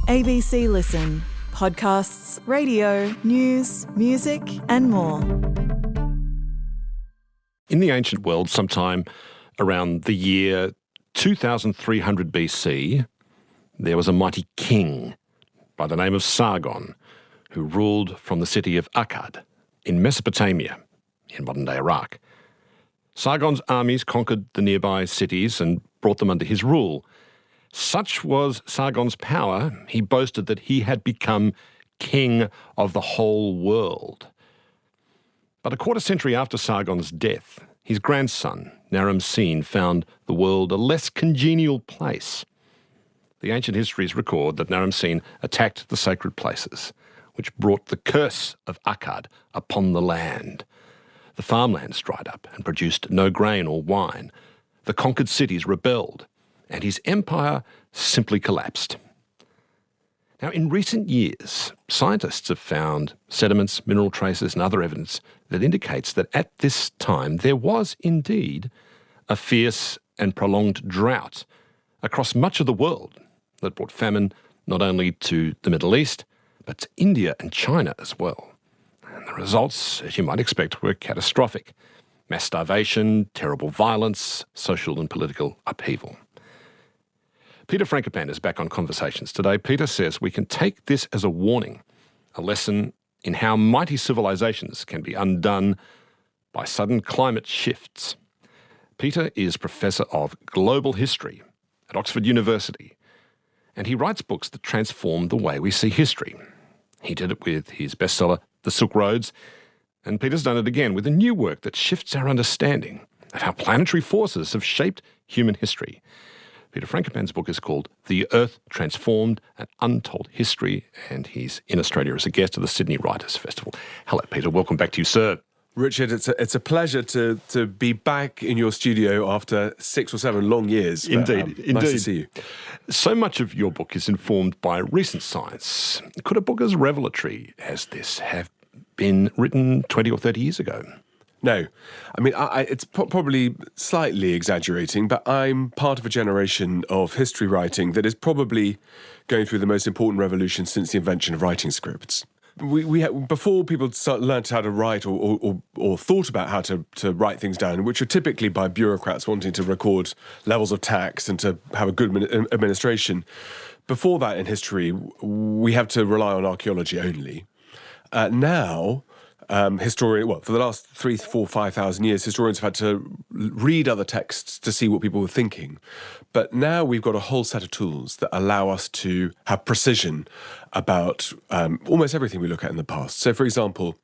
ABC Listen. Podcasts, radio, news, music and more. In the ancient world, sometime around the year 2300 BC, there was a mighty king by the name of Sargon, who ruled from the city of Akkad in Mesopotamia, in modern-day Iraq. Sargon's armies conquered the nearby cities and brought them under his rule. Such was Sargon's power, he boasted that he had become king of the whole world. But a quarter century after Sargon's death, his grandson, Naram-Sin, found the world a less congenial place. The ancient histories record that Naram-Sin attacked the sacred places, which brought the curse of Akkad upon the land. The farmlands dried up and produced no grain or wine. The conquered cities rebelled, and his empire simply collapsed. Now, in recent years, scientists have found sediments, mineral traces and other evidence that indicates that at this time there was indeed a fierce and prolonged drought across much of the world that brought famine not only to the Middle East, but to India and China as well. And the results, as you might expect, were catastrophic. Mass starvation, terrible violence, social and political upheaval. Peter Frankopan is back on Conversations today. Peter says we can take this as a warning, a lesson in how mighty civilizations can be undone by sudden climate shifts. Peter is Professor of Global History at Oxford University, and he writes books that transform the way we see history. He did it with his bestseller, The Silk Roads, and Peter's done it again with a new work that shifts our understanding of how planetary forces have shaped human history. Peter Frankopan's book is called The Earth Transformed, An Untold History, and he's in Australia as a guest at the Sydney Writers' Festival. Hello, Peter. Welcome back to you, sir. Richard, it's a pleasure to be back in your studio after 6 or 7 long years. Indeed. Nice to see you. So much of your book is informed by recent science. Could a book as revelatory as this have been written 20 or 30 years ago? No. I mean, it's probably slightly exaggerating, but I'm part of a generation of history writing that is probably going through the most important revolution since the invention of writing scripts. Before people learned how to write or thought about how to write things down, which are typically by bureaucrats wanting to record levels of tax and to have a good administration, before that in history, we have to rely on archaeology only. Now, for the last 3, 4, 5,000 years, historians have had to read other texts to see what people were thinking. But now we've got a whole set of tools that allow us to have precision about almost everything we look at in the past. So, for example,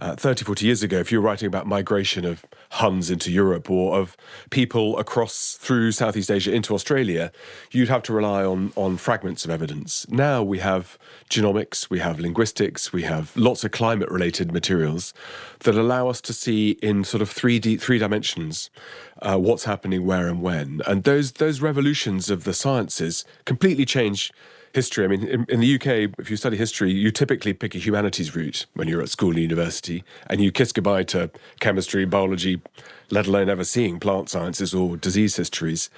30, 40 years ago, if you were writing about migration of Huns into Europe or of people across through Southeast Asia into Australia, you'd have to rely on fragments of evidence. Now we have genomics, we have linguistics, we have lots of climate-related materials that allow us to see in sort of three dimensions what's happening where and when. And those revolutions of the sciences completely change history. I mean, in the UK, if you study history, you typically pick a humanities route when you're at school and university, and you kiss goodbye to chemistry, biology, let alone ever seeing plant sciences or disease histories.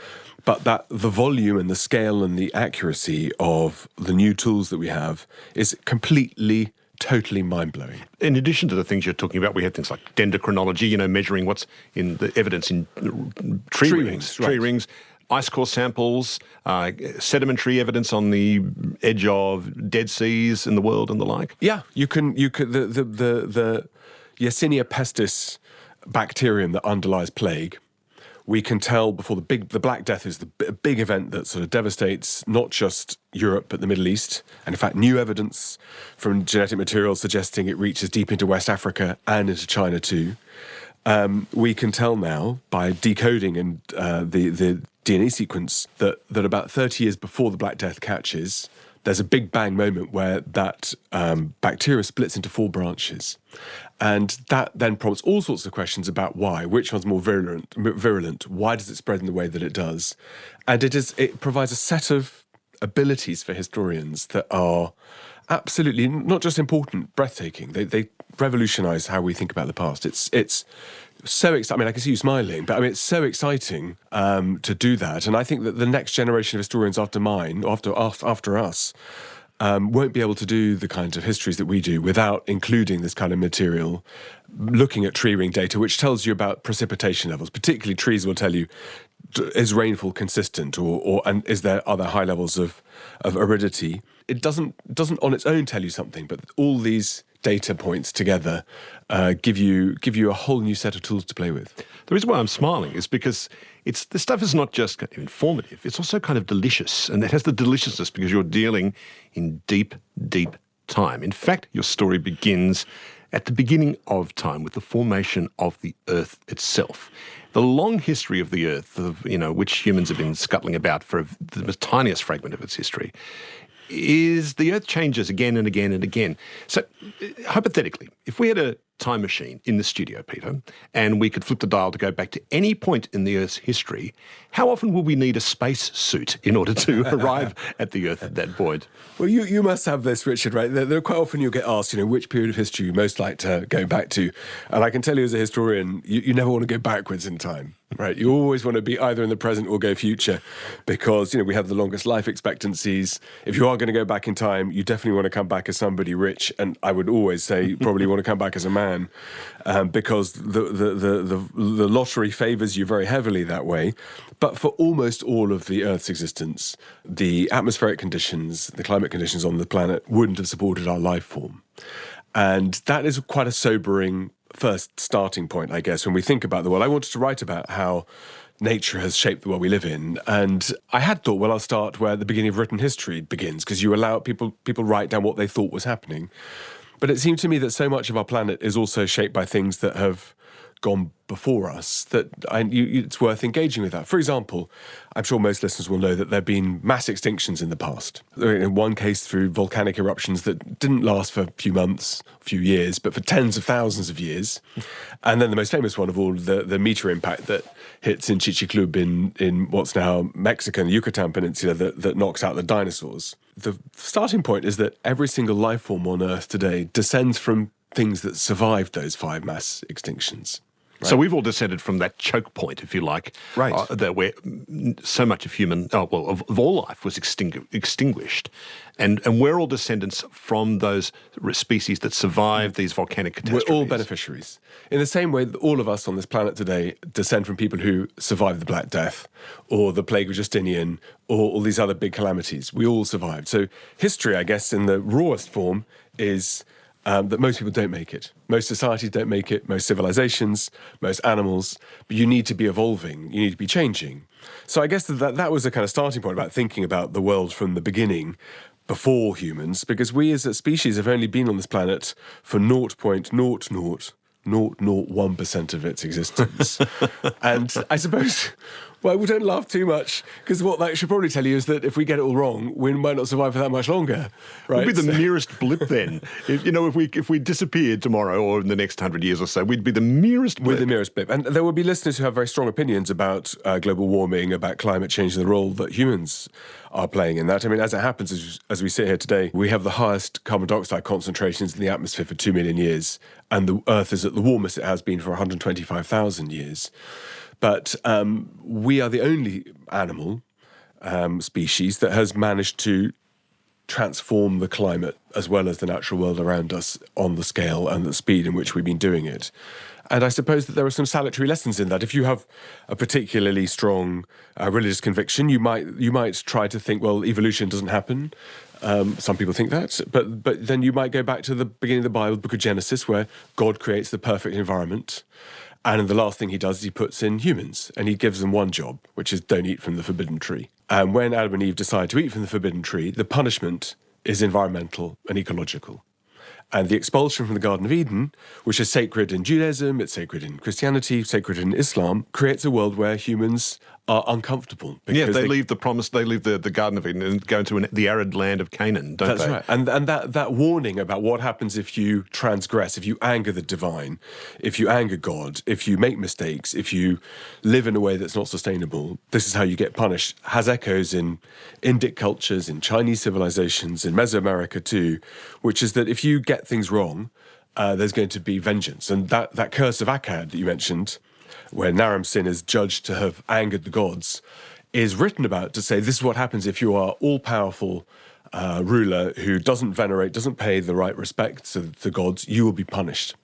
But the volume and the scale and the accuracy of the new tools that we have is completely, totally mind-blowing. In addition to the things you're talking about, we had things like dendrochronology, measuring what's in the evidence in tree rings, ice core samples, sedimentary evidence on the edge of dead seas in the world and the like. Yeah, you could the Yersinia pestis bacterium that underlies plague. We can tell before the Black Death is the big event that sort of devastates not just Europe but the Middle East, and in fact new evidence from genetic material suggesting it reaches deep into West Africa and into China too. We can tell now by decoding and the DNA sequence that about 30 years before the Black Death catches, there's a big bang moment where that bacteria splits into 4 branches. And that then prompts all sorts of questions about why, which one's more virulent, why does it spread in the way that it does? And it provides a set of abilities for historians that are absolutely not just important, breathtaking. They revolutionise how we think about the past. It's so exciting. I mean, I can see you smiling, but I mean, it's so exciting to do that. And I think that the next generation of historians after us won't be able to do the kinds of histories that we do without including this kind of material, looking at tree ring data, which tells you about precipitation levels. Particularly trees will tell you, is rainfall consistent, and are there high levels of aridity? It doesn't on its own tell you something, but all these data points together give you a whole new set of tools to play with. The reason why I'm smiling is because this stuff is not just kind of informative, it's also kind of delicious. And it has the deliciousness because you're dealing in deep, deep time. In fact, your story begins at the beginning of time with the formation of the Earth itself. The long history of the Earth, which humans have been scuttling about for the tiniest fragment of its history, is the Earth changes again and again and again. So, hypothetically, if we had a time machine in the studio, Peter, and we could flip the dial to go back to any point in the Earth's history, how often will we need a space suit in order to arrive at the Earth at that point? Well, you must have this, Richard, right? There quite often you'll get asked, which period of history you most like to go back to. And I can tell you as a historian, you never want to go backwards in time, right? You always want to be either in the present or go future because, we have the longest life expectancies. If you are going to go back in time, you definitely want to come back as somebody rich. And I would always say you probably want to come back as a man. Because the lottery favours you very heavily that way. But for almost all of the Earth's existence, the atmospheric conditions, the climate conditions on the planet wouldn't have supported our life form. And that is quite a sobering first starting point, I guess, when we think about the world. I wanted to write about how nature has shaped the world we live in. And I had thought, I'll start where the beginning of written history begins, because you allow people write down what they thought was happening. But it seemed to me that so much of our planet is also shaped by things that have gone before us, that it's worth engaging with that. For example, I'm sure most listeners will know that there have been mass extinctions in the past. In one case through volcanic eruptions that didn't last for a few months, a few years, but for tens of thousands of years. And then the most famous one of all, the meteor impact that hits in Chicxulub in what's now Mexico, the Yucatan Peninsula, that knocks out the dinosaurs. The starting point is that every single life form on Earth today descends from things that survived those 5 mass extinctions. Right? So we've all descended from that choke point, if you like, right? Where so much of of all life was extinguished, and we're all descendants from those species that survived these volcanic catastrophes. We're all beneficiaries. In the same way that all of us on this planet today descend from people who survived the Black Death, or the plague of Justinian, or all these other big calamities. We all survived. So history, I guess, in the rawest form, is that most people don't make it. Most societies don't make it, most civilizations, most animals, but you need to be evolving, you need to be changing. So I guess that was a kind of starting point about thinking about the world from the beginning, before humans, because we as a species have only been on this planet for 0.00001% of its existence. And I suppose, we don't laugh too much, because what that should probably tell you is that if we get it all wrong, we might not survive for that much longer. Right? We'd be the merest blip then. If we disappeared tomorrow or in the next 100 years or so, we'd be the merest blip. We're the merest blip. And there will be listeners who have very strong opinions about global warming, about climate change, and the role that humans are playing in that. I mean, as it happens, as we sit here today, we have the highest carbon dioxide concentrations in the atmosphere for 2 million years, and the Earth is at the warmest it has been for 125,000 years. But we are the only animal species that has managed to transform the climate as well as the natural world around us on the scale and the speed in which we've been doing it. And I suppose that there are some salutary lessons in that. If you have a particularly strong religious conviction, you might try to think, well, evolution doesn't happen. Some people think that, but then you might go back to the beginning of the Bible, the book of Genesis, where God creates the perfect environment. And the last thing he does is he puts in humans, and he gives them one job, which is don't eat from the forbidden tree. And when Adam and Eve decide to eat from the forbidden tree, the punishment is environmental and ecological. And the expulsion from the Garden of Eden, which is sacred in Judaism, it's sacred in Christianity, sacred in Islam, creates a world where humans are uncomfortable. Yeah, they leave the Garden of Eden and go into the arid land of Canaan, don't they? That's right. And that warning about what happens if you transgress, if you anger the divine, if you anger God, if you make mistakes, if you live in a way that's not sustainable, this is how you get punished, has echoes in Indic cultures, in Chinese civilizations, in Mesoamerica too, which is that if you get things wrong, there's going to be vengeance. And that curse of Akkad that you mentioned, where Naram Sin is judged to have angered the gods, is written about to say this is what happens if you are all-powerful ruler who doesn't pay the right respect to the gods, you will be punished.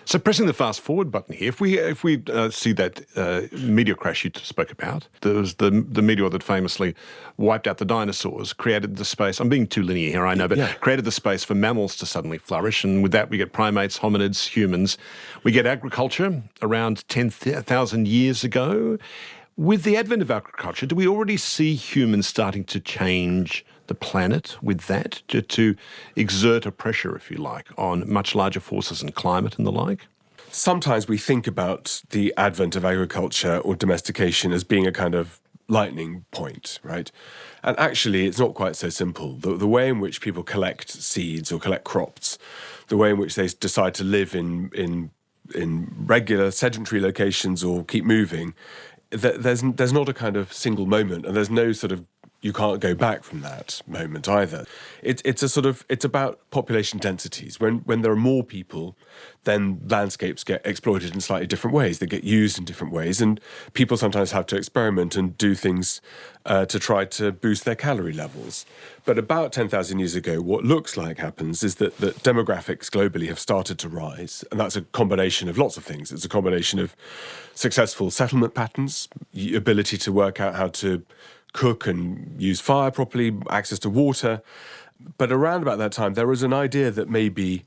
So pressing the fast forward button here, if we see that meteor crash you spoke about, there was the meteor that famously wiped out the dinosaurs, created the space, I'm being too linear here, I know, but created the space for mammals to suddenly flourish, and with that we get primates, hominids, humans. We get agriculture around 10,000 years ago. With the advent of agriculture, do we already see humans starting to change the planet with that, to exert a pressure, if you like, on much larger forces in climate and the like? Sometimes we think about the advent of agriculture or domestication as being a kind of lightning point, right? And actually, it's not quite so simple. The way in which people collect seeds or collect crops, the way in which they decide to live in regular sedentary locations or keep moving, there's not a kind of single moment, and there's no sort of, you can't go back from that moment either. It's about population densities. When there are more people, then landscapes get exploited in slightly different ways. They get used in different ways, and people sometimes have to experiment and do things to try to boost their calorie levels. But about 10,000 years ago, what looks like happens is that demographics globally have started to rise, and that's a combination of lots of things. It's a combination of successful settlement patterns, ability to work out how to cook and use fire properly, access to water. But around about that time, there was an idea that maybe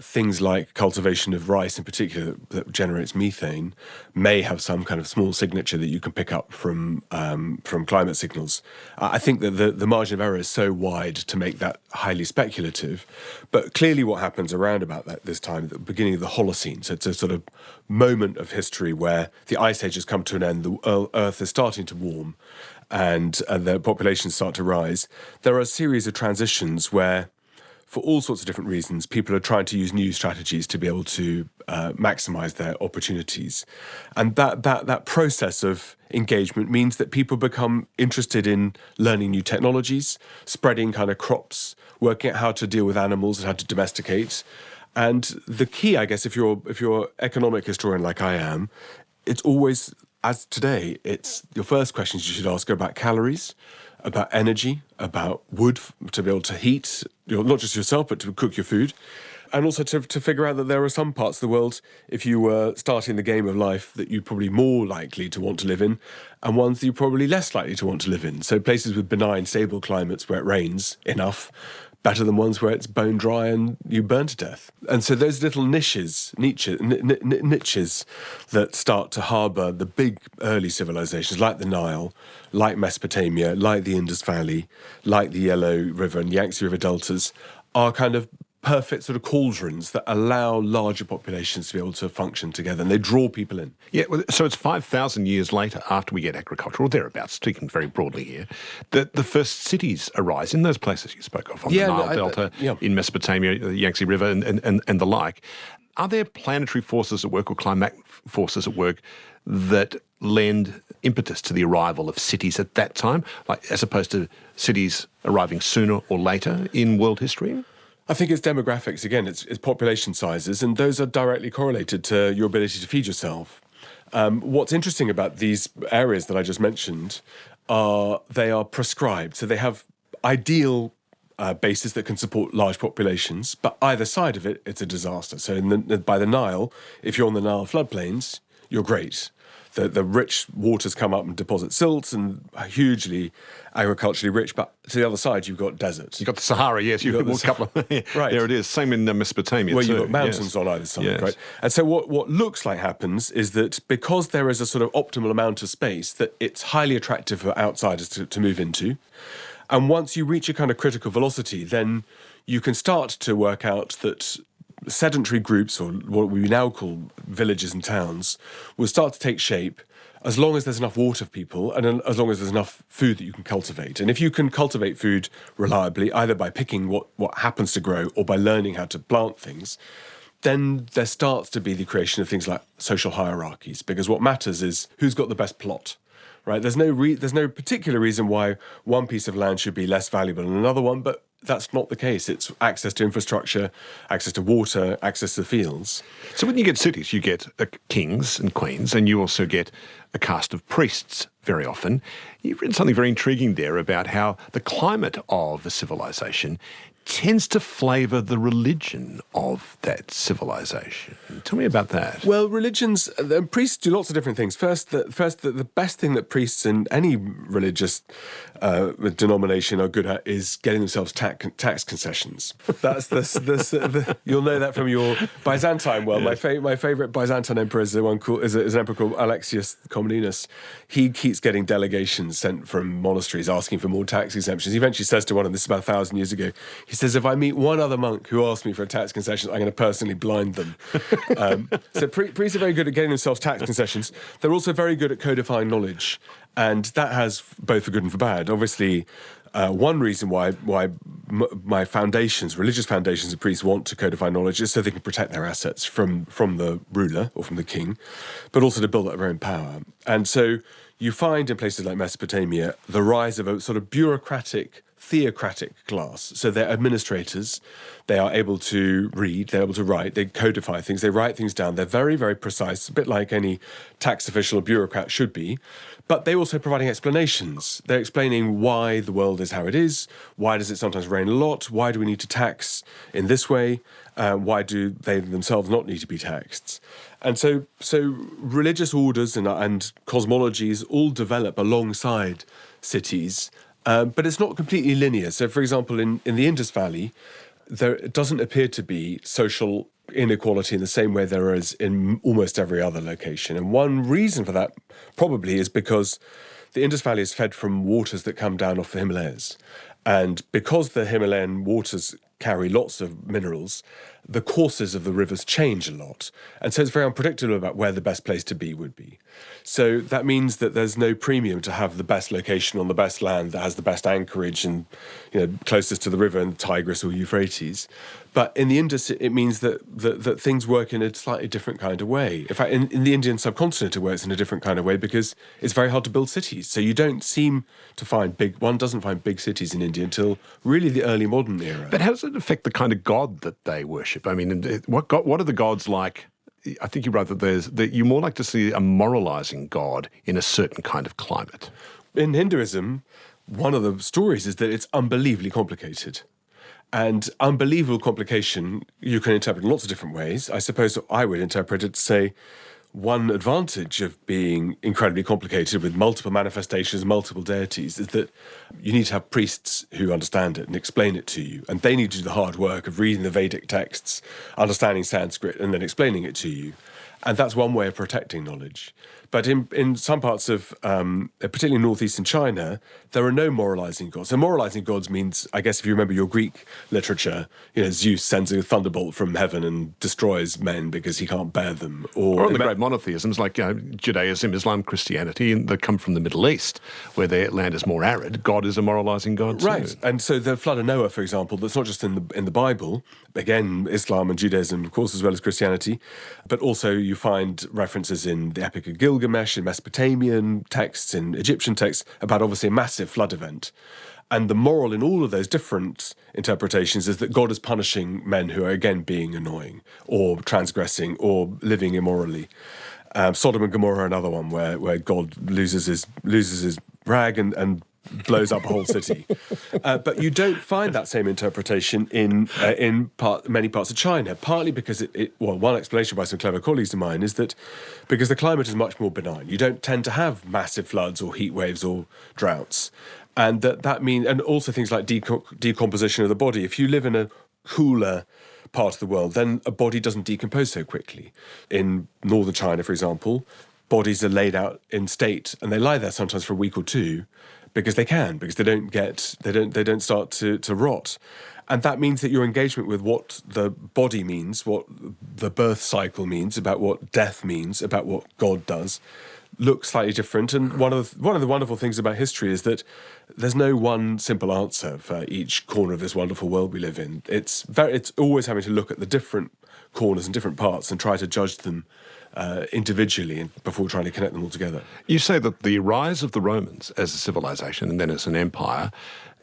things like cultivation of rice in particular that generates methane may have some kind of small signature that you can pick up from climate signals. I think that the margin of error is so wide to make that highly speculative. But clearly what happens around about this time, at the beginning of the Holocene, so it's a sort of moment of history where the ice age has come to an end, the Earth is starting to warm, and the populations start to rise. There are a series of transitions where, for all sorts of different reasons, people are trying to use new strategies to be able to maximize their opportunities. And that process of engagement means that people become interested in learning new technologies, spreading kind of crops, working out how to deal with animals and how to domesticate. And the key, I guess, if you're an economic historian like I am, it's always, as today, it's your first questions you should ask are about calories, about energy, about wood to be able to heat, not just yourself, but to cook your food. And also to figure out that there are some parts of the world, if you were starting the game of life, that you're probably more likely to want to live in, and ones that you're probably less likely to want to live in. So places with benign, stable climates where it rains enough, better than ones where it's bone dry and you burn to death. And so those little niches that start to harbour the big early civilizations like the Nile, like Mesopotamia, like the Indus Valley, like the Yellow River and Yangtze River deltas, are kind of perfect sort of cauldrons that allow larger populations to be able to function together, and they draw people in. Yeah, well, so it's 5,000 years later, after we get agriculture, or thereabouts, speaking very broadly here, that the first cities arise in those places you spoke of, on the Nile Delta, in Mesopotamia, the Yangtze River, and the like. Are there planetary forces at work or climatic forces at work that lend impetus to the arrival of cities at that time, like as opposed to cities arriving sooner or later in world history? I think it's demographics, again, it's population sizes, and those are directly correlated to your ability to feed yourself. What's interesting about these areas that I just mentioned are they are prescribed. So they have ideal bases that can support large populations, but either side of it, it's a disaster. So by the Nile, if you're on the Nile floodplains, you're great. The rich waters come up and deposit silt and are hugely agriculturally rich, but to the other side, you've got deserts. You've got the Sahara, yes. You've got a couple of, right. There it is. Same in Mesopotamia, where too. You've got mountains on either side, right? And so what looks like happens is that because there is a sort of optimal amount of space, that it's highly attractive for outsiders to move into. And once you reach a kind of critical velocity, then you can start to work out that sedentary groups, or what we now call villages and towns, will start to take shape as long as there's enough water for people and as long as there's enough food that you can cultivate. And if you can cultivate food reliably, either by picking what happens to grow or by learning how to plant things, then there starts to be the creation of things like social hierarchies, because what matters is who's got the best plot. Right? There's no particular reason why one piece of land should be less valuable than another one, but that's not the case. It's access to infrastructure, access to water, access to fields. So when you get cities, you get kings and queens, and you also get a caste of priests very often. You've written something very intriguing there about how the climate of a civilization tends to flavour the religion of that civilization. Tell me about that. Well, priests do lots of different things. The best thing that priests in any religious denomination are good at is getting themselves tax concessions. That's you'll know that from your Byzantine world. Yes. My favourite Byzantine emperor is an emperor called Alexius Comnenus. He keeps getting delegations sent from monasteries asking for more tax exemptions. He eventually says to one of them, this is about 1,000 years ago, he says, if I meet one other monk who asks me for a tax concession, I'm going to personally blind them. So priests are very good at getting themselves tax concessions. They're also very good at codifying knowledge, and that has both for good and for bad. Obviously, one reason why my religious foundations of priests want to codify knowledge is so they can protect their assets from the ruler or from the king, but also to build up their own power. And so you find in places like Mesopotamia the rise of a sort of bureaucratic, theocratic class. So they're administrators. They are able to read, they're able to write, they codify things, they write things down. They're very, very precise, a bit like any tax official or bureaucrat should be. But they're also providing explanations. They're explaining why the world is how it is, why does it sometimes rain a lot, why do we need to tax in this way, why do they themselves not need to be taxed. And so religious orders and cosmologies all develop alongside cities. But it's not completely linear. So, for example, in the Indus Valley, there doesn't appear to be social inequality in the same way there is in almost every other location. And one reason for that probably is because the Indus Valley is fed from waters that come down off the Himalayas. And because the Himalayan waters carry lots of minerals, the courses of the rivers change a lot. And so it's very unpredictable about where the best place to be would be. So that means that there's no premium to have the best location on the best land that has the best anchorage and, closest to the river in the Tigris or Euphrates. But in the Indus, it means that things work in a slightly different kind of way. In fact, in the Indian subcontinent, it works in a different kind of way because it's very hard to build cities. So you don't seem to one doesn't find big cities in India until really the early modern era. But how does it affect the kind of God that they worship? I mean, what are the gods like? I think you wrote that you more like to see a moralizing God in a certain kind of climate. In Hinduism, one of the stories is that it's unbelievably complicated. And unbelievable complication you can interpret in lots of different ways. I suppose I would interpret it to say one advantage of being incredibly complicated with multiple manifestations, multiple deities, is that you need to have priests who understand it and explain it to you. And they need to do the hard work of reading the Vedic texts, understanding Sanskrit, and then explaining it to you. And that's one way of protecting knowledge. But in some parts of, particularly northeastern China, there are no moralizing gods. So moralizing gods means, I guess if you remember your Greek literature, Zeus sends a thunderbolt from heaven and destroys men because he can't bear them. Or the great monotheisms like Judaism, Islam, Christianity, that come from the Middle East, where their land is more arid. God is a moralizing god too. Right. And so the flood of Noah, for example, that's not just in the Bible, again, Islam and Judaism, of course, as well as Christianity, but also you find references in the Epic of Gilgamesh, in Mesopotamian texts, in Egyptian texts, about obviously a massive flood event. And the moral in all of those different interpretations is that God is punishing men who are, again, being annoying or transgressing or living immorally. Sodom and Gomorrah are another one where God loses his rag and blows up a whole city. But you don't find that same interpretation in many parts of China, partly because one explanation by some clever colleagues of mine is that because the climate is much more benign, you don't tend to have massive floods or heat waves or droughts. And that means, and also things like decomposition of the body. If you live in a cooler part of the world, then a body doesn't decompose so quickly. In northern China, for example, bodies are laid out in state, and they lie there sometimes for a week or two because they don't start to rot. And that means that your engagement with what the body means, what the birth cycle means, about what death means, about what God does, looks slightly different. And one of the wonderful things about history is that there's no one simple answer for each corner of this wonderful world we live in. It's always having to look at the different corners and different parts and try to judge them individually before trying to connect them all together. You say that the rise of the Romans as a civilization and then as an empire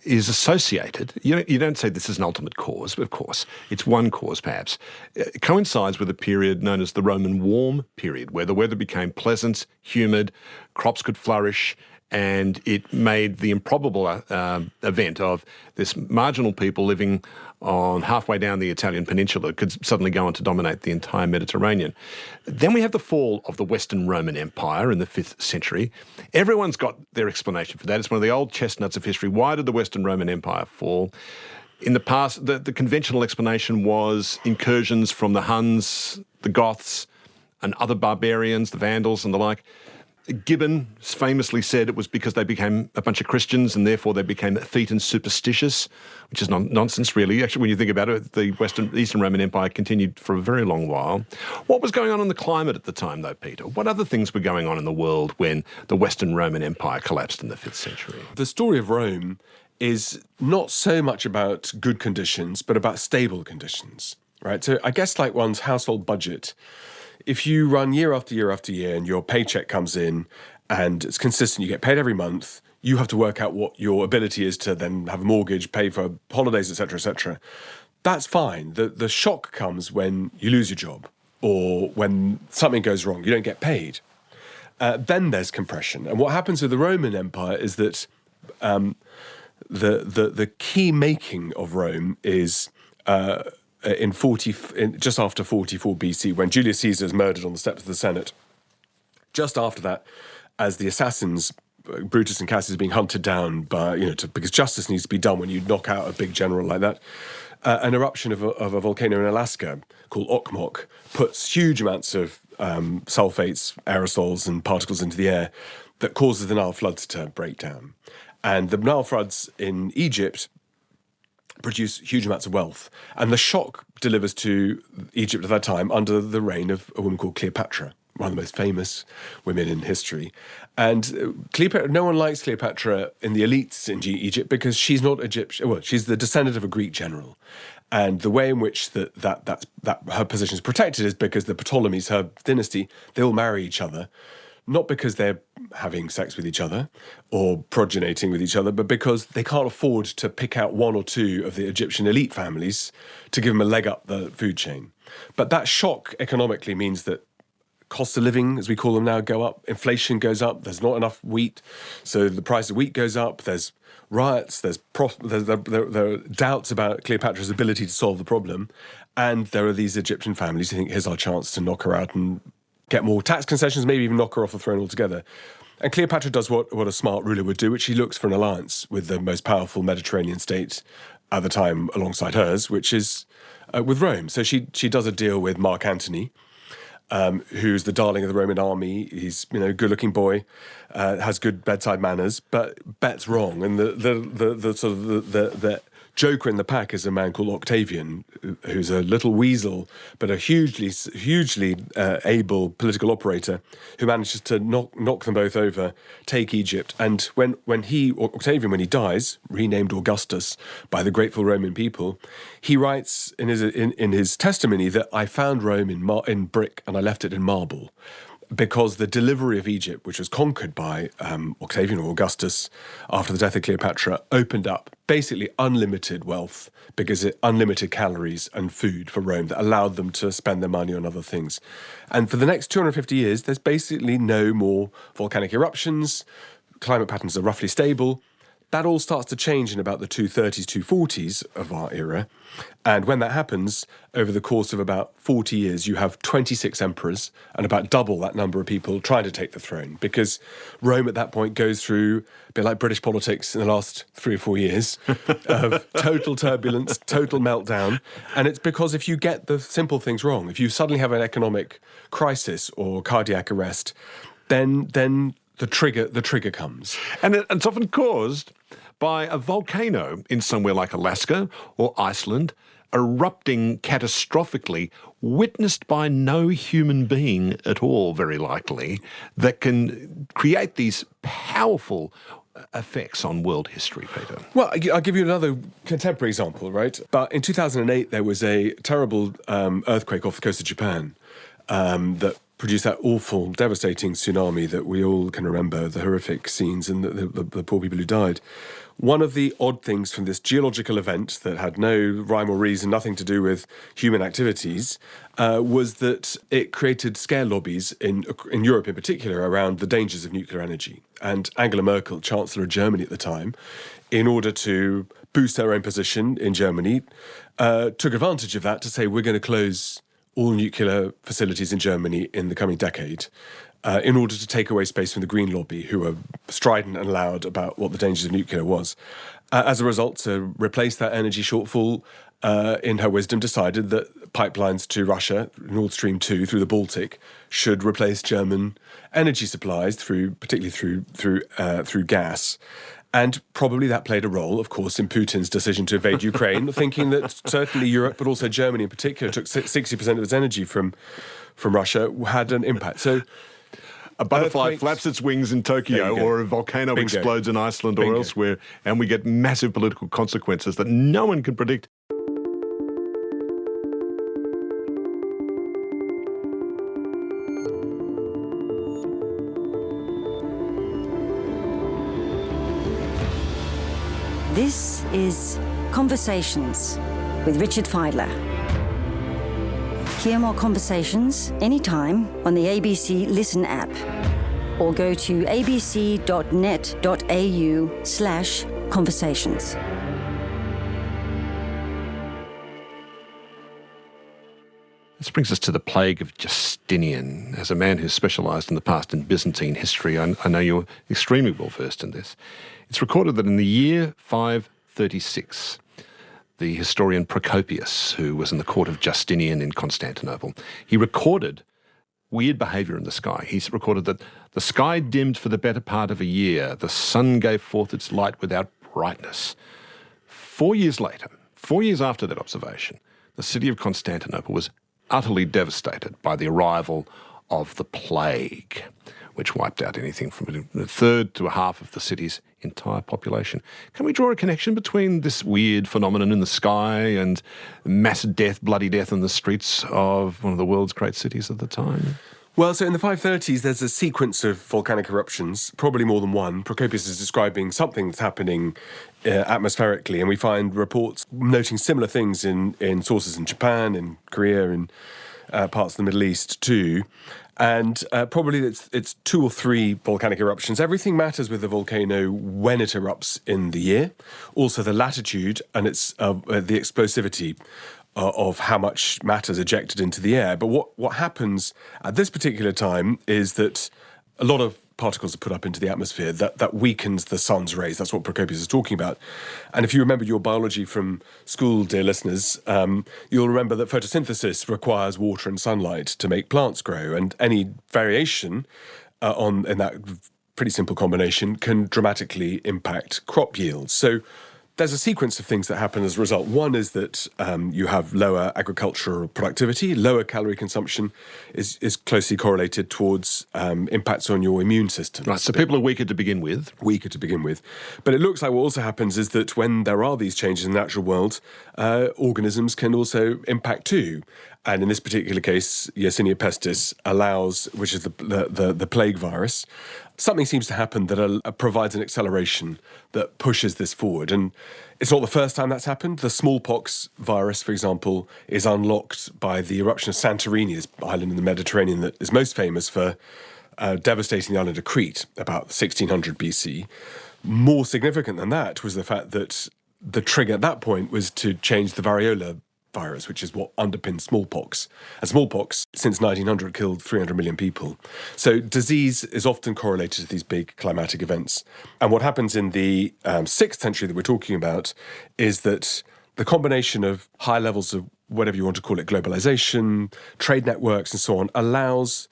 is associated, you don't say this is an ultimate cause, but of course, it's one cause perhaps. It coincides with a period known as the Roman warm period, where the weather became pleasant, humid, crops could flourish, and it made the improbable event of this marginal people living on halfway down the Italian peninsula could suddenly go on to dominate the entire Mediterranean. Then we have the fall of the Western Roman Empire in the 5th century. Everyone's got their explanation for that. It's one of the old chestnuts of history. Why did the Western Roman Empire fall? In the past, the conventional explanation was incursions from the Huns, the Goths, and other barbarians, the Vandals and the like. Gibbon famously said it was because they became a bunch of Christians and therefore they became effete and superstitious, which is nonsense, really. Actually, when you think about it, the Eastern Roman Empire continued for a very long while. What was going on in the climate at the time, though, Peter? What other things were going on in the world when the Western Roman Empire collapsed in the 5th century? The story of Rome is not so much about good conditions, but about stable conditions, right? So I guess like one's household budget, if you run year after year after year and your paycheck comes in and it's consistent, you get paid every month, you have to work out what your ability is to then have a mortgage, pay for holidays, etc., etc. That's fine. The shock comes when you lose your job or when something goes wrong, you don't get paid. Then there's compression. And what happens with the Roman Empire is that the key making of Rome is just after 44 BC, when Julius Caesar is murdered on the steps of the Senate. Just after that, as the assassins, Brutus and Cassius, are being hunted down because justice needs to be done when you knock out a big general like that, an eruption of a volcano in Alaska called Okmok puts huge amounts of sulfates, aerosols, and particles into the air that causes the Nile floods to break down. And the Nile floods in Egypt produce huge amounts of wealth. And the shock delivers to Egypt at that time under the reign of a woman called Cleopatra, one of the most famous women in history. And Cleopatra, no one likes Cleopatra in the elites in Egypt because she's not Egyptian. Well, she's the descendant of a Greek general. And the way in which that her position is protected is because the Ptolemies, her dynasty, they all marry each other. Not because they're having sex with each other or progeniting with each other, but because they can't afford to pick out one or two of the Egyptian elite families to give them a leg up the food chain. But that shock economically means that cost of living, as we call them now, go up. Inflation goes up. There's not enough wheat, so the price of wheat goes up. There's riots. There are doubts about Cleopatra's ability to solve the problem. And there are these Egyptian families who think, here's our chance to knock her out and get more tax concessions, maybe even knock her off the throne altogether. And Cleopatra does what a smart ruler would do, which she looks for an alliance with the most powerful Mediterranean state at the time alongside hers, which is with Rome. So she does a deal with Mark Antony, who's the darling of the Roman army. He's good-looking boy, has good bedside manners, but bets wrong. And the joker in the pack is a man called Octavian, who's a little weasel, but a hugely able political operator who manages to knock them both over, take Egypt. And when Octavian, when he dies, renamed Augustus by the grateful Roman people, he writes in his testimony that I found Rome in brick and I left it in marble. Because the delivery of Egypt, which was conquered by Octavian or Augustus after the death of Cleopatra, opened up basically unlimited wealth because unlimited calories and food for Rome that allowed them to spend their money on other things. And for the next 250 years, there's basically no more volcanic eruptions. Climate patterns are roughly stable. That all starts to change in about the 230s, 240s of our era. And when that happens, over the course of about 40 years, you have 26 emperors and about double that number of people trying to take the throne. Because Rome at that point goes through a bit like British politics in the last 3 or 4 years of total turbulence, total meltdown. And it's because if you get the simple things wrong, if you suddenly have an economic crisis or cardiac arrest, then the trigger comes. And it's often caused by a volcano in somewhere like Alaska or Iceland erupting catastrophically, witnessed by no human being at all, very likely, that can create these powerful effects on world history, Peter. Well, I'll give you another contemporary example, right? But in 2008, there was a terrible earthquake off the coast of Japan that produced that awful, devastating tsunami that we all can remember, the horrific scenes and the poor people who died. One of the odd things from this geological event that had no rhyme or reason, nothing to do with human activities, was that it created scare lobbies in Europe in particular around the dangers of nuclear energy. And Angela Merkel, Chancellor of Germany at the time, in order to boost her own position in Germany, took advantage of that to say we're going to close all nuclear facilities in Germany in the coming decade, in order to take away space from the Green lobby, who were strident and loud about what the dangers of nuclear was. As a result, to replace that energy shortfall, in her wisdom, decided that pipelines to Russia, Nord Stream 2 through the Baltic, should replace German energy supplies, particularly through gas. And probably that played a role, of course, in Putin's decision to invade Ukraine, thinking that certainly Europe, but also Germany in particular, took 60% of its energy from Russia, had an impact. So a butterfly flaps its wings in Tokyo, or a volcano explodes in Iceland or elsewhere, and we get massive political consequences that no one can predict. This is Conversations with Richard Fidler. Hear more conversations anytime on the ABC Listen app, or go to abc.net.au/conversations. This brings us to the plague of Justinian. As a man who's specialised in the past in Byzantine history, I know you're extremely well versed in this. It's recorded that in the year 536, the historian Procopius, who was in the court of Justinian in Constantinople, he recorded weird behaviour in the sky. He's recorded that the sky dimmed for the better part of a year. The sun gave forth its light without brightness. 4 years later, 4 years after that observation, the city of Constantinople was utterly devastated by the arrival of the plague, which wiped out anything from a third to a half of the city's entire population. Can we draw a connection between this weird phenomenon in the sky and mass death, bloody death in the streets of one of the world's great cities at the time? Well, so in the 530s, there's a sequence of volcanic eruptions, probably more than one. Procopius is describing something that's happening atmospherically, and we find reports noting similar things in sources in Japan, in Korea, in parts of the Middle East too. And probably it's 2 or 3 volcanic eruptions. Everything matters with the volcano when it erupts in the year. Also the latitude and its the explosivity of how much matter is ejected into the air. But what happens at this particular time is that a lot of particles are put up into the atmosphere that weakens the sun's rays. That's what Procopius is talking about. And if you remember your biology from school, dear listeners, you'll remember that photosynthesis requires water and sunlight to make plants grow. And any variation in that pretty simple combination can dramatically impact crop yields. So there's a sequence of things that happen as a result. One is that you have lower agricultural productivity. Lower calorie consumption is closely correlated towards impacts on your immune system. Right, so people are weaker to begin with. Weaker to begin with. But it looks like what also happens is that when there are these changes in the natural world, organisms can also impact too. And in this particular case, Yersinia pestis which is the plague virus, something seems to happen that provides an acceleration that pushes this forward. And it's not the first time that's happened. The smallpox virus, for example, is unlocked by the eruption of Santorini, this island in the Mediterranean that is most famous for devastating the island of Crete, about 1600 BC. More significant than that was the fact that the trigger at that point was to change the variola virus, which is what underpins smallpox. And smallpox, since 1900, killed 300 million people. So disease is often correlated to these big climatic events. And what happens in the 6th century that we're talking about is that the combination of high levels of whatever you want to call it, globalization, trade networks and so on, allows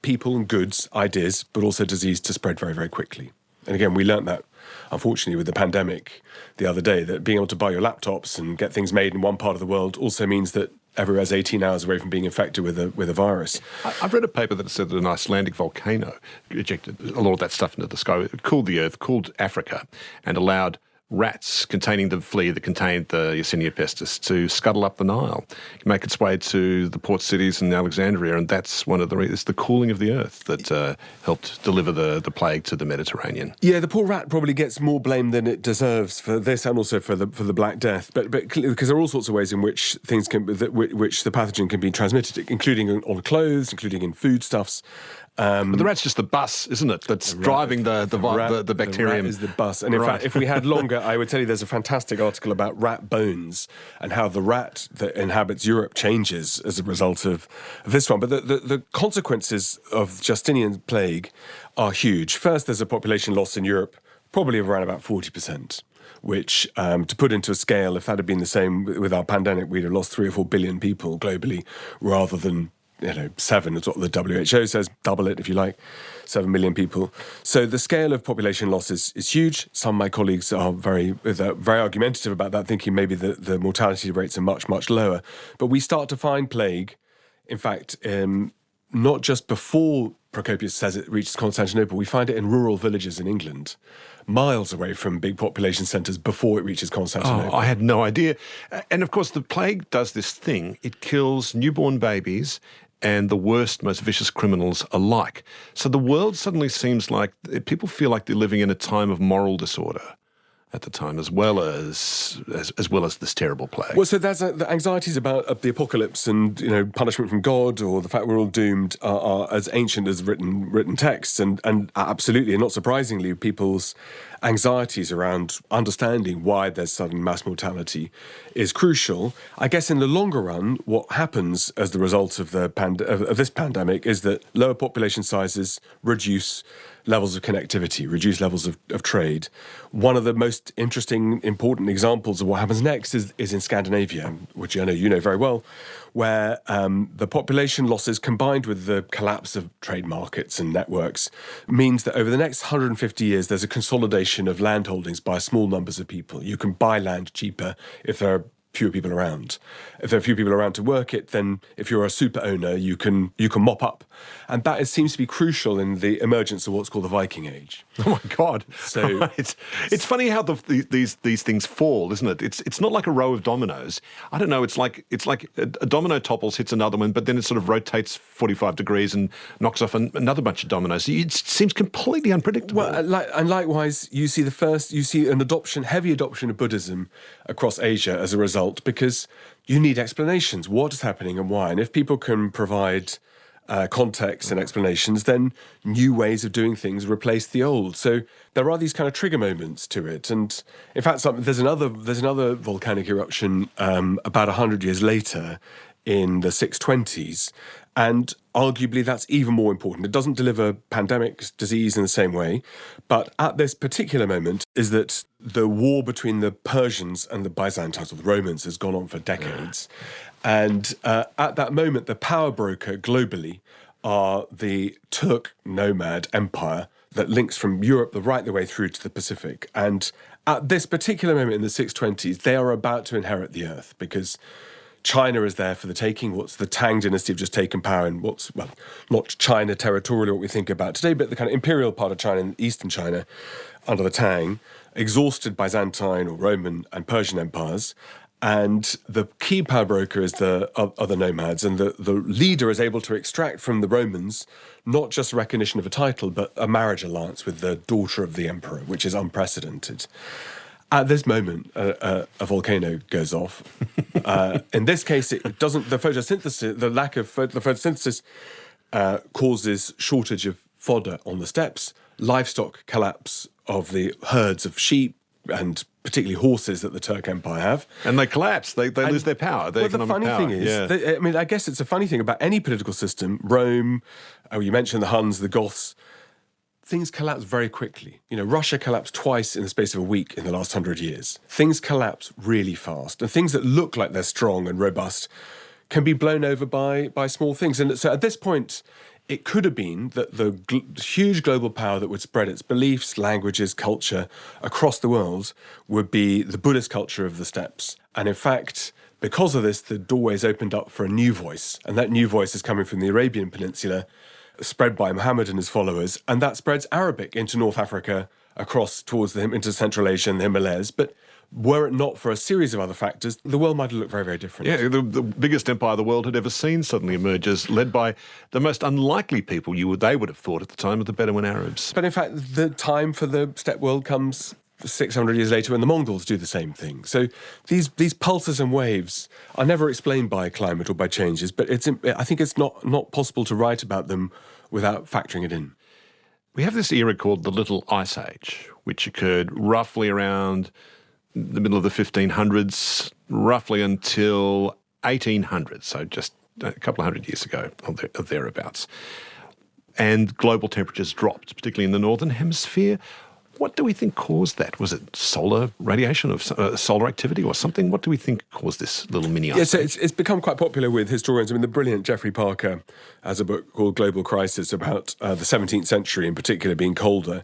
people and goods, ideas, but also disease to spread very, very quickly. And again, we learnt that, unfortunately, with the pandemic the other day, that being able to buy your laptops and get things made in one part of the world also means that everywhere's 18 hours away from being infected with a virus. I've read a paper that said that an Icelandic volcano ejected a lot of that stuff into the sky. It cooled the earth, cooled Africa, and allowed rats containing the flea that contained the Yersinia pestis to scuttle up the Nile, make its way to the port cities in Alexandria, and that's one of it's the cooling of the earth that helped deliver the plague to the Mediterranean. Yeah, the poor rat probably gets more blame than it deserves for this, and also for the Black Death. But because there are all sorts of ways in which things which the pathogen can be transmitted, including on clothes, including in foodstuffs. But the rat's just the bus, isn't it? That's driving the bacterium. The rat is the bus. And in fact, if we had longer, I would tell you there's a fantastic article about rat bones and how the rat that inhabits Europe changes as a result of this one. But the consequences of Justinian's plague are huge. First, there's a population loss in Europe, probably of around about 40%. Which, to put into a scale, if that had been the same with our pandemic, we'd have lost 3 or 4 billion people globally, rather than 7 is what the WHO says, double it if you like, 7 million people. So the scale of population loss is huge. Some of my colleagues are very argumentative about that, thinking maybe the mortality rates are much, much lower. But we start to find plague, in fact, not just before Procopius says it reaches Constantinople, we find it in rural villages in England, miles away from big population centres before it reaches Constantinople. Oh, I had no idea. And of course, the plague does this thing. It kills newborn babies and the worst, most vicious criminals alike. So the world suddenly seems like people feel like they're living in a time of moral disorder at the time, as well as this terrible plague. Well, so there's the anxieties about the apocalypse and punishment from God, or the fact we're all doomed, are as ancient as written texts, and absolutely, and not surprisingly, people's anxieties around understanding why there's sudden mass mortality is crucial. I guess in the longer run, what happens as the result of this pandemic is that lower population sizes reduce levels of connectivity, reduce levels of trade. One of the most interesting, important examples of what happens next is in Scandinavia, which I know you know very well, where the population losses combined with the collapse of trade markets and networks means that over the next 150 years, there's a consolidation of land holdings by small numbers of people. You can buy land cheaper if there are fewer people around. If there are few people around to work it, then if you're a super owner, you can mop up. And that seems to be crucial in the emergence of what's called the Viking Age. Oh my God! So it's funny how these things fall, isn't it? It's not like a row of dominoes. I don't know. It's like a domino topples, hits another one, but then it sort of rotates 45 degrees and knocks off another bunch of dominoes. It seems completely unpredictable. Well, and likewise, you see an heavy adoption of Buddhism across Asia as a result, because you need explanations. What is happening and why? And if people can provide context and explanations, then new ways of doing things replace the old. So there are these kind of trigger moments to it. And in fact, there's another volcanic eruption about 100 years later in the 620s. And arguably that's even more important. It doesn't deliver pandemic disease in the same way. But at this particular moment is that the war between the Persians and the Byzantines, or the Romans, has gone on for decades. And at that moment, the power broker globally are the Turk nomad empire that links from Europe right the way through to the Pacific. And at this particular moment in the 620s, they are about to inherit the earth, because China is there for the taking. The Tang dynasty have just taken power in not China territorially, what we think about today, but the kind of imperial part of China, eastern China, under the Tang, exhausted Byzantine or Roman and Persian empires. And the key power broker is the other nomads, and the leader is able to extract from the Romans not just recognition of a title, but a marriage alliance with the daughter of the emperor, which is unprecedented. At this moment, a volcano goes off. In this case, it doesn't. The lack of photosynthesis causes shortage of fodder on the steppes, livestock collapse of the herds of sheep and particularly horses that the Turk Empire have. And they collapse. They lose their power, their economic power. The funny thing is, I guess it's a funny thing about any political system. Rome, you mentioned the Huns, the Goths. Things collapse very quickly. Russia collapsed twice in the space of a week in the last 100 years. Things collapse really fast. And things that look like they're strong and robust can be blown over by small things. And so at this point, it could have been that the huge global power that would spread its beliefs, languages, culture across the world would be the Buddhist culture of the steppes. And in fact, because of this, the doorways opened up for a new voice. And that new voice is coming from the Arabian Peninsula, spread by Muhammad and his followers, and that spreads Arabic into North Africa across towards into Central Asia and the Himalayas. But were it not for a series of other factors, the world might have looked very, very different. Yeah, the biggest empire the world had ever seen suddenly emerges, led by the most unlikely people they would have thought at the time of the Bedouin Arabs. But in fact, the time for the steppe world comes 600 years later when the Mongols do the same thing. So these pulses and waves are never explained by climate or by changes, but I think it's not possible to write about them without factoring it in. We have this era called the Little Ice Age, which occurred roughly around the middle of the 1500s, roughly until 1800, so just a couple of hundred years ago or thereabouts. And global temperatures dropped, particularly in the northern hemisphere. What do we think caused that? Was it solar radiation or solar activity or something? What do we think caused this little mini ice age? So it's become quite popular with historians. I mean, the brilliant Geoffrey Parker has a book called Global Crisis about the 17th century in particular being colder.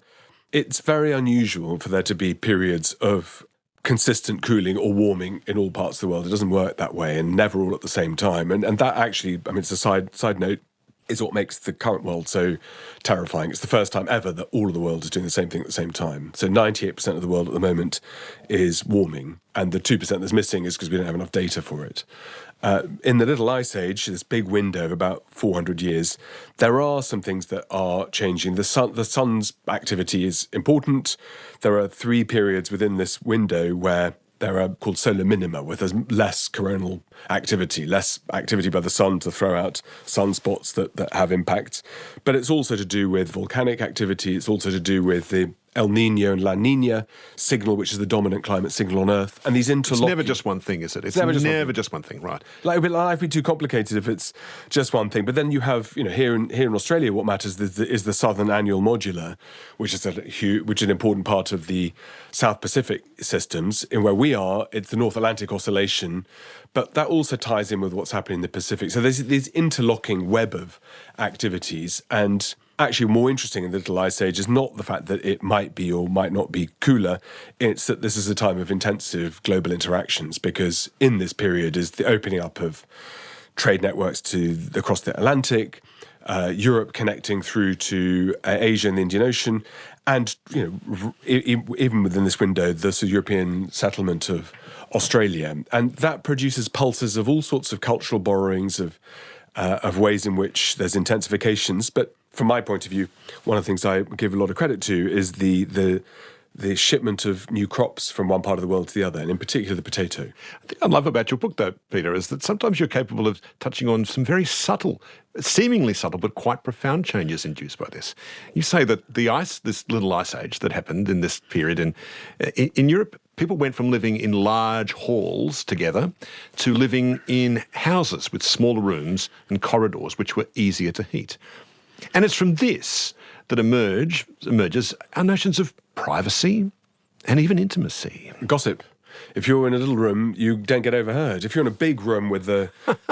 It's very unusual for there to be periods of consistent cooling or warming in all parts of the world. It doesn't work that way, and never all at the same time. And that actually, I mean, it's a side note, is what makes the current world so terrifying. It's the first time ever that all of the world is doing the same thing at the same time. So 98% of the world at the moment is warming, and the 2% that's missing is because we don't have enough data for it. In the Little Ice Age, this big window of about 400 years, there are some things that are changing. The sun's activity is important. There are 3 periods within this window where there are called solar minima, where there's less coronal activity, less activity by the sun to throw out sunspots that have impacts. But it's also to do with volcanic activity. It's also to do with the El Niño and La Niña signal, which is the dominant climate signal on Earth. And these interlocking... It's never just one thing, is it? It's never just one thing, right. Like, life would be too complicated if it's just one thing. But then you have, here in Australia, what matters is the Southern Annual Modular, which is an important part of the South Pacific systems. In where we are, it's the North Atlantic Oscillation, but that also ties in with what's happening in the Pacific. So there's this interlocking web of activities, and actually more interesting in the Little Ice Age is not the fact that it might be or might not be cooler, it's that this is a time of intensive global interactions, because in this period is the opening up of trade networks across the Atlantic, Europe connecting through to Asia and the Indian Ocean, and even within this window, the European settlement of Australia. And that produces pulses of all sorts of cultural borrowings, of ways in which there's intensifications. But from my point of view, one of the things I give a lot of credit to is the shipment of new crops from one part of the world to the other, and in particular the potato. I think I love about your book, though, Peter, is that sometimes you're capable of touching on some very subtle, seemingly subtle, but quite profound changes induced by this. You say that this Little Ice Age that happened in this period in Europe, people went from living in large halls together to living in houses with smaller rooms and corridors, which were easier to heat. And it's from this that emerges our notions of privacy and even intimacy. Gossip. If you're in a little room, you don't get overheard. If you're in a big room with the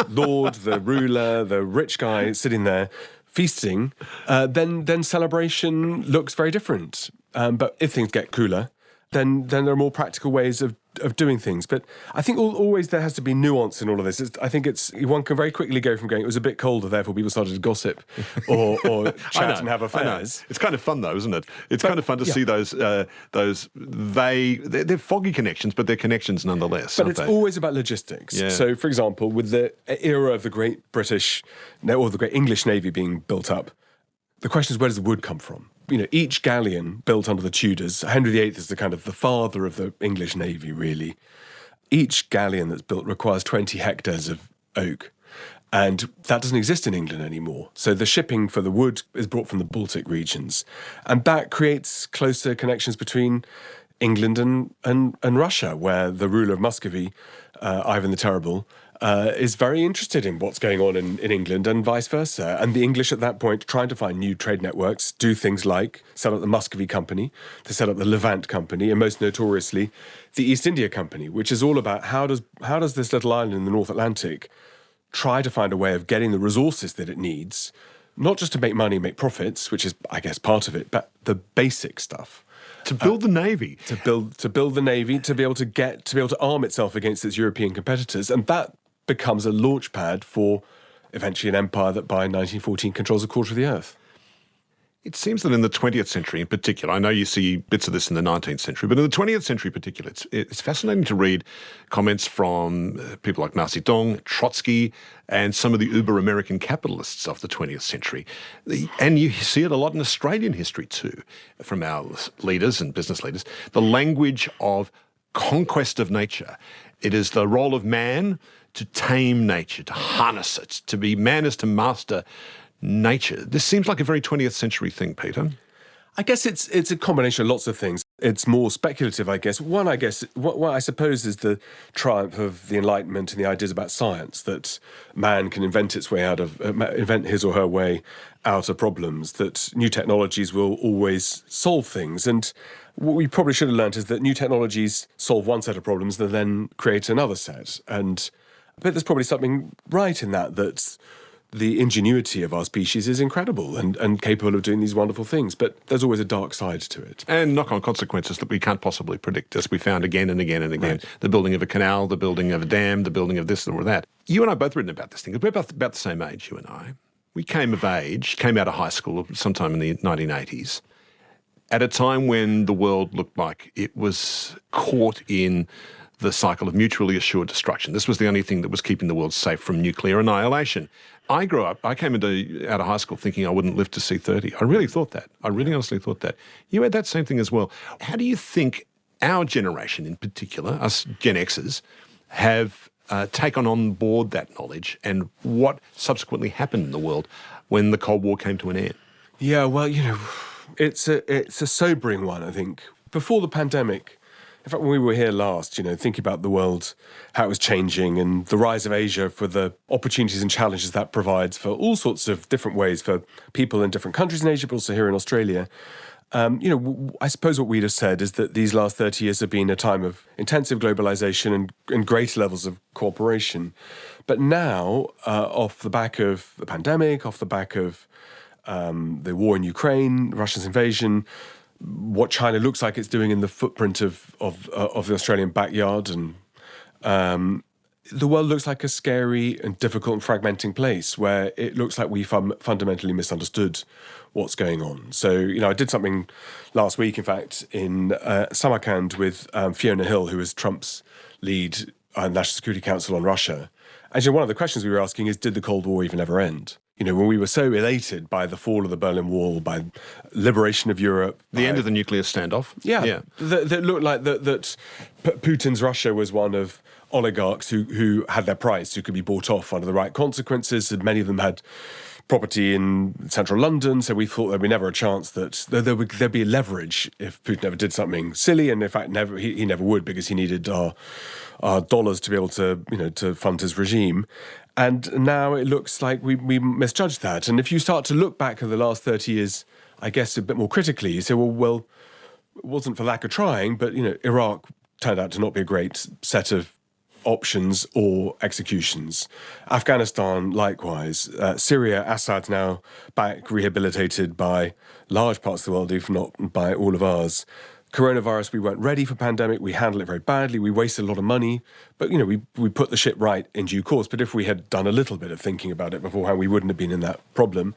lord, the ruler, the rich guy sitting there feasting, then celebration looks very different. But if things get cooler, then there are more practical ways of doing things. But I think always there has to be nuance in all of this. I think one can very quickly go from going, it was a bit colder, therefore people started to gossip or chat and have affairs. It's kind of fun, though, isn't it? It's kind of fun to see they're foggy connections, but they're connections nonetheless. But it's always about logistics. Yeah. So, for example, with the era of the great British, or the great English Navy being built up, the question is, where does the wood come from? Each galleon built under the Tudors, Henry VIII is the father of the English Navy, really. Each galleon that's built requires 20 hectares of oak, and that doesn't exist in England anymore. So the shipping for the wood is brought from the Baltic regions, and that creates closer connections between England and Russia, where the ruler of Muscovy, Ivan the Terrible, is very interested in what's going on in England and vice versa. And the English at that point, trying to find new trade networks, do things like set up the Muscovy Company, they set up the Levant Company, and most notoriously, the East India Company, which is all about how does this little island in the North Atlantic try to find a way of getting the resources that it needs, not just to make money, make profits, which is, I guess, part of it, but the basic stuff. To build the navy. To build the navy, to be able to arm itself against its European competitors. And that becomes a launch pad for eventually an empire that by 1914 controls a quarter of the earth. It seems that in the 20th century in particular, I know you see bits of this in the 19th century, but in the 20th century in particular, it's fascinating to read comments from people like Mao Zedong, Trotsky, and some of the uber-American capitalists of the 20th century. And you see it a lot in Australian history too, from our leaders and business leaders, the language of conquest of nature. It is the role of man to tame nature, to harness it, to be man is to master nature. This seems like a very 20th century thing, Peter. I guess it's a combination of lots of things. It's more speculative, I guess. One, I guess, what I suppose is the triumph of the Enlightenment and the ideas about science, that man can invent his or her way out of problems, that new technologies will always solve things. And what we probably should have learned is that new technologies solve one set of problems and then create another set. But there's probably something right in that the ingenuity of our species is incredible and capable of doing these wonderful things. But there's always a dark side to it. And knock-on consequences that we can't possibly predict, as we found again and again and again. Right. The building of a canal, the building of a dam, the building of this or that. You and I both written about this thing. We're about the same age, you and I. We came out of high school sometime in the 1980s, at a time when the world looked like it was caught in the cycle of mutually assured destruction. This was the only thing that was keeping the world safe from nuclear annihilation. I came out of high school thinking I wouldn't live to see 30. I really thought that. I really honestly thought that. You had that same thing as well. How do you think our generation in particular, us Gen Xers, have taken on board that knowledge and what subsequently happened in the world when the Cold War came to an end? Yeah, well, it's a sobering one, I think. Before the pandemic, in fact, when we were here last, thinking about the world, how it was changing and the rise of Asia for the opportunities and challenges that provides for all sorts of different ways for people in different countries in Asia, but also here in Australia. I suppose what we'd have said is that these last 30 years have been a time of intensive globalization and greater levels of cooperation. But now, off the back of the pandemic, off the back of the war in Ukraine, Russia's invasion, what China looks like it's doing in the footprint of the Australian backyard, and the world looks like a scary and difficult and fragmenting place where it looks like we fundamentally misunderstood what's going on. So, I did something last week, in fact, in Samarkand with Fiona Hill, who is Trump's lead National Security Council on Russia. And one of the questions we were asking is, did the Cold War even ever end? When we were so elated by the fall of the Berlin Wall, by liberation of Europe. The end of the nuclear standoff. Yeah. That looked like that Putin's Russia was one of oligarchs who had their price, who could be bought off under the right consequences, and many of them had property in central London, so we thought there'd be never a chance that there'd be leverage if Putin ever did something silly, and in fact he never would, because he needed our dollars to be able to fund his regime. And now it looks like we misjudged that. And if you start to look back at the last 30 years, I guess a bit more critically, you say, well, it wasn't for lack of trying, but Iraq turned out to not be a great set of options or executions. Afghanistan, likewise. Syria, Assad's now back, rehabilitated by large parts of the world, if not by all of ours. Coronavirus, we weren't ready for pandemic. We handled it very badly. We wasted a lot of money. But, we put the ship right in due course. But if we had done a little bit of thinking about it beforehand, we wouldn't have been in that problem.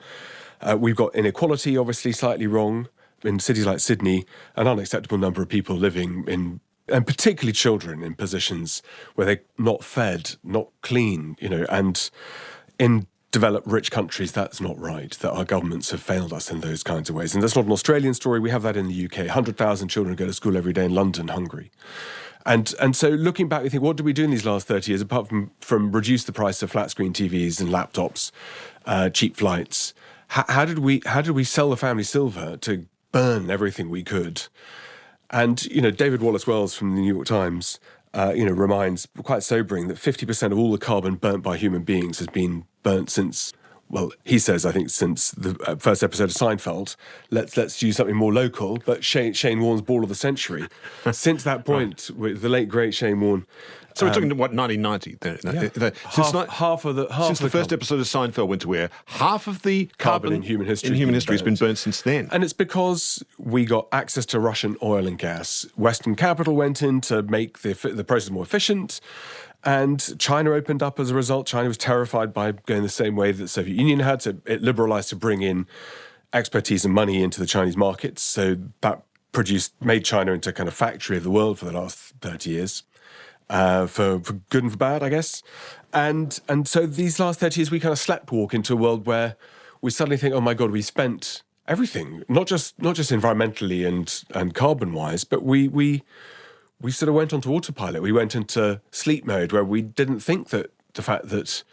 We've got inequality, obviously, slightly wrong. In cities like Sydney, an unacceptable number of people living in, and particularly children, in positions where they're not fed, not clean, and in developed rich countries, that's not right, that our governments have failed us in those kinds of ways. And that's not an Australian story. We have that in the UK. 100,000 children go to school every day in London hungry. And so looking back, we think, what did we do in these last 30 years, apart from reduce the price of flat screen TVs and laptops, cheap flights? How did we sell the family silver to burn everything we could? And, David Wallace-Wells from the New York Times, reminds, quite sobering, that 50% of all the carbon burnt by human beings has been burnt since, well, he says, I think, since the first episode of Seinfeld. Let's use something more local, but Shane Warne's Ball of the Century. Since that point, with the late, great Shane Warne. So we're talking, 1990? Since the first episode of Seinfeld went to air, half of the carbon in human history has been burnt since then. And it's because we got access to Russian oil and gas. Western capital went in to make the process more efficient. And China opened up as a result. China was terrified by going the same way that the Soviet Union had. So it liberalized to bring in expertise and money into the Chinese markets. So that made China into a kind of factory of the world for the last 30 years, for good and for bad, I guess. And so these last 30 years, we kind of sleptwalk into a world where we suddenly think, oh my God, we spent everything, not just environmentally and carbon-wise, but we sort of went onto autopilot. We went into sleep mode where we didn't think that the fact that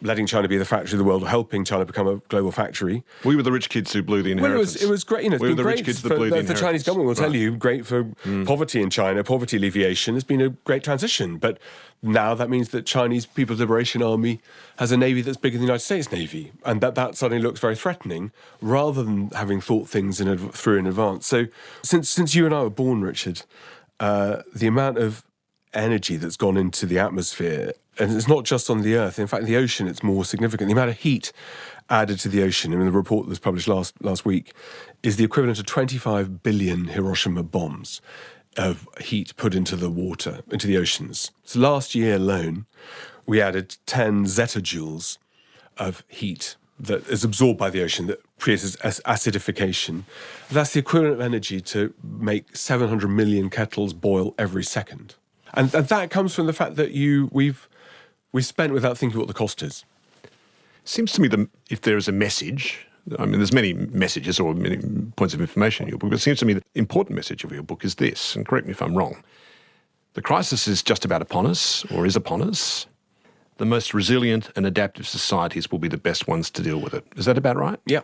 letting China be the factory of the world or helping China become a global factory. We were the rich kids who blew the inheritance. Well, it was great. It's been great for the Chinese government. Will tell you, great for poverty in China, poverty alleviation. It's been a great transition. But now that means that Chinese People's Liberation Army has a navy that's bigger than the United States Navy, and that suddenly looks very threatening, rather than having thought things through in advance. So, since you and I were born, Richard, the amount of energy that's gone into the atmosphere, and it's not just on the Earth. In fact, in the ocean, it's more significant. The amount of heat added to the ocean, I mean, the report that was published last week, is the equivalent of 25 billion Hiroshima bombs of heat put into the water, into the oceans. So last year alone, we added 10 zettajoules of heat that is absorbed by the ocean that creates acidification. That's the equivalent of energy to make 700 million kettles boil every second. And that comes from the fact that we've spent without thinking what the cost is. Seems to me that if there is a message, I mean, there's many messages or many points of information in your book, but it seems to me the important message of your book is this, and correct me if I'm wrong. The crisis is just about upon us, or is upon us. The most resilient and adaptive societies will be the best ones to deal with it. Is that about right? Yeah.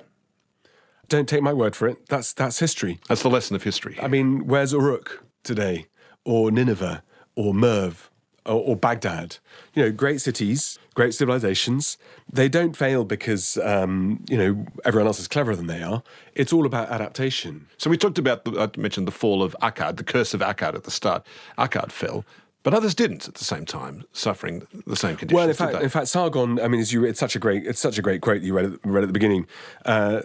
Don't take my word for it. That's history. That's the lesson of history. I mean, where's Uruk today? Or Nineveh? Or Merv? Or Baghdad? You know, great cities, great civilizations. They don't fail because, everyone else is cleverer than they are. It's all about adaptation. So we talked about, I mentioned the fall of Akkad, the curse of Akkad at the start. Akkad fell. But others didn't at the same time, suffering the same conditions. Well, in fact, Sargon. I mean, it's such a great quote you read at the beginning.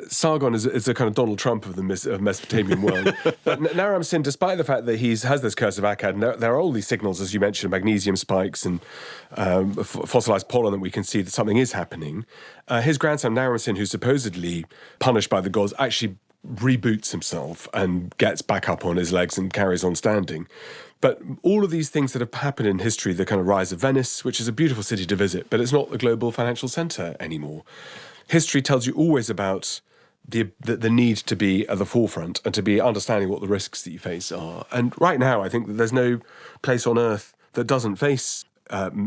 Sargon is a kind of Donald Trump of the Mesopotamian world. But Naram Sin, despite the fact that he has this curse of Akkad, and there are all these signals, as you mentioned, magnesium spikes and fossilized pollen that we can see that something is happening. His grandson Naram Sin, who's supposedly punished by the gods, actually reboots himself and gets back up on his legs and carries on standing. But all of these things that have happened in history, the kind of rise of Venice, which is a beautiful city to visit, but it's not the global financial centre anymore. History tells you always about the need to be at the forefront and to be understanding what the risks that you face are. And right now, I think that there's no place on Earth that doesn't face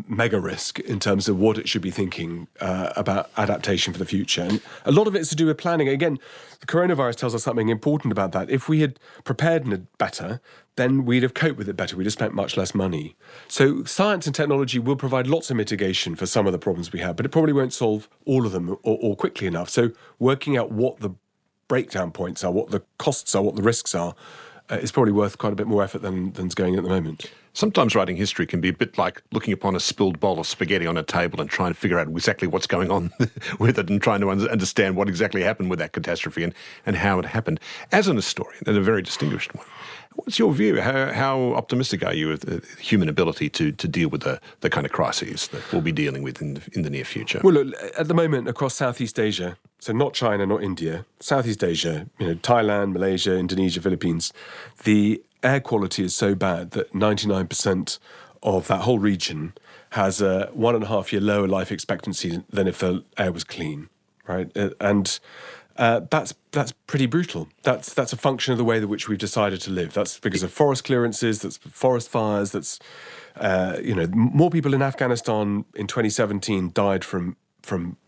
mega risk in terms of what it should be thinking about adaptation for the future. And a lot of it is to do with planning. Again, the coronavirus tells us something important about that. If we had prepared better, then we'd have coped with it better. We'd have spent much less money. So science and technology will provide lots of mitigation for some of the problems we have, but it probably won't solve all of them or quickly enough. So working out what the breakdown points are, what the costs are, what the risks are, is probably worth quite a bit more effort than's going at the moment. Sometimes writing history can be a bit like looking upon a spilled bowl of spaghetti on a table and trying to figure out exactly what's going on with it and trying to understand what exactly happened with that catastrophe and how it happened. As an historian, and a very distinguished one, what's your view? How optimistic are you of the human ability to deal with the kind of crises that we'll be dealing with in the near future? Well, look, at the moment, across Southeast Asia, so not China, not India, Southeast Asia, Thailand, Malaysia, Indonesia, Philippines, the air quality is so bad that 99% of that whole region has a 1.5-year lower life expectancy than if the air was clean, right? And that's pretty brutal. That's a function of the way in which we've decided to live. That's because of forest clearances, that's forest fires, that's, more people in Afghanistan in 2017 died from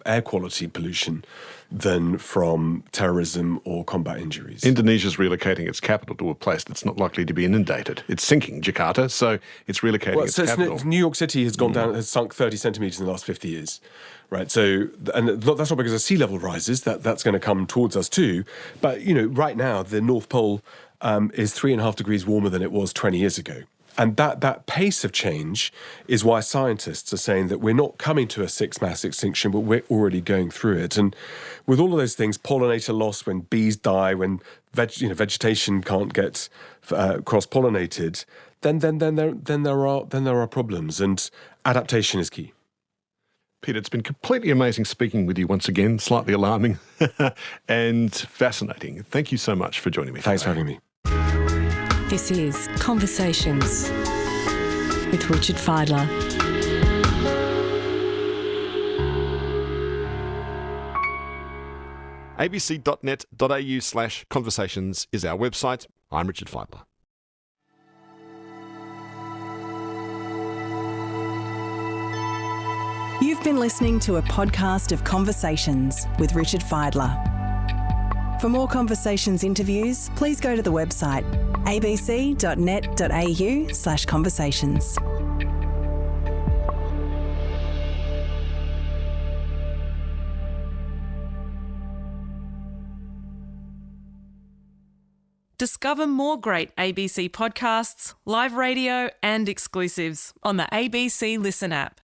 air quality pollution than from terrorism or combat injuries. Indonesia's relocating its capital to a place that's not likely to be inundated. It's sinking, Jakarta, so it's relocating its capital. New York City has gone down, has sunk 30 centimetres in the last 50 years. Right, so, and that's not because of sea level rises, that's going to come towards us too. But, right now, the North Pole is 3.5 degrees warmer than it was 20 years ago. And that pace of change is why scientists are saying that we're not coming to a sixth mass extinction, but we're already going through it. And with all of those things, pollinator loss, when bees die, when vegetation can't get cross-pollinated, then there are problems, and adaptation is key. Peter, it's been completely amazing speaking with you once again, slightly alarming and fascinating. Thank you so much for joining me. Thanks for having me. This is Conversations with Richard Fidler. abc.net.au/conversations is our website. I'm Richard Fidler. You've been listening to a podcast of Conversations with Richard Fidler. For more Conversations interviews, please go to the website abc.net.au/conversations. Discover more great ABC podcasts, live radio and exclusives on the ABC Listen app.